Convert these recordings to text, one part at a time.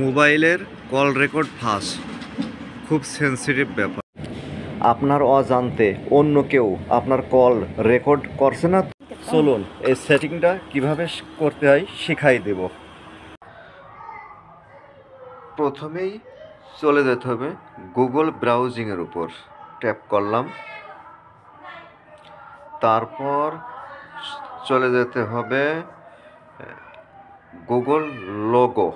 মোবাইলের call record ফাঁস খুব সেন্সিটিভ ব্যাপার। আপনার অজান্তে অন্য কেউ আপনার কল রেকর্ড করছে না। চলুন এই সেটিংটা কিভাবে করতে হয় শিখাই দেব। প্রথমেই চলে যেতে হবে গুগল ব্রাউজিংয়ের উপর, ট্যাপ করলাম। তারপর চলে যেতে হবে গুগল লোগো,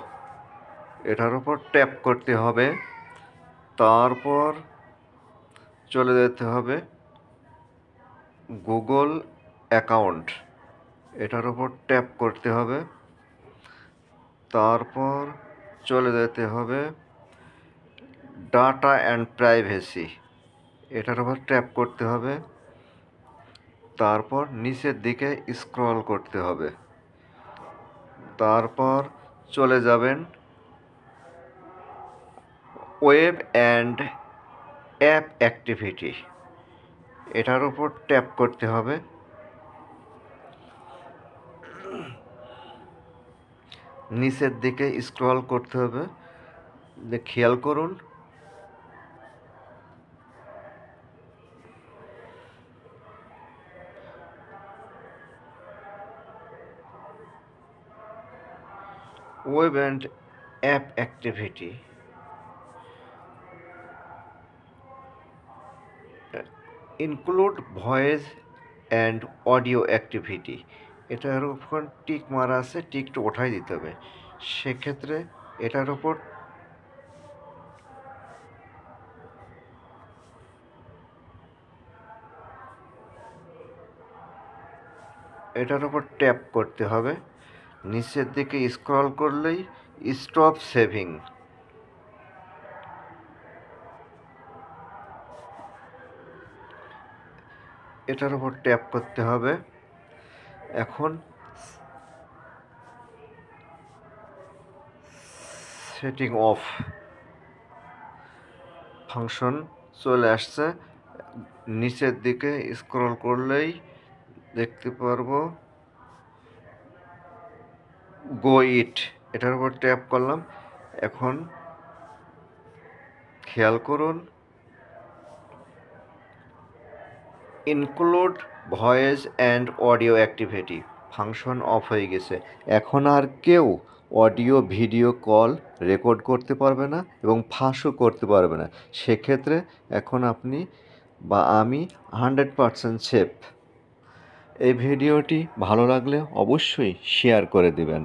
এটার উপর ট্যাপ করতে হবে। তারপর চলে যেতে হবে গুগল অ্যাকাউন্ট, এটার উপর ট্যাপ করতে হবে। তারপর চলে যেতে হবে ডাটা অ্যান্ড প্রাইভেসি, এটার উপর ট্যাপ করতে হবে। তারপর নিচের দিকে স্ক্রল করতে হবে। তারপর চলে যাবেন ওয়েব অ্যান্ড অ্যাপ অ্যাক্টিভিটি, এটার উপর ট্যাপ করতে হবে। নিচের দিকে স্ক্রল করতে হবে। খেয়াল করুন web and app activity, include voice and audio activity, এটার উপর টিক মারা আছে, টিকটা ওঠাই দিতে হবে। সেক্ষেত্রে এটার উপর ট্যাপ করতে হবে। নিচের দিকে স্ক্রল করলেই স্টপ সেভিং, এটার উপর ট্যাপ করতে হবে। এখন সেটিং অফ ফাংশন চলে আসছে। নিচের দিকে স্ক্রল করলেই দেখতে পারবো গো ইট, এটার উপর ট্যাপ করলাম। এখন খেয়াল করুন include voice and audio activity function of হয়ে গেছে। এখন আর কেউ অডিও ভিডিও কল রেকর্ড করতে পারবে না এবং ফাঁসও করতে পারবে না। সেক্ষেত্রে এখন আপনি বা আমি 100% সেফ। এই ভিডিওটি ভালো লাগলে অবশ্যই শেয়ার করে দিবেন।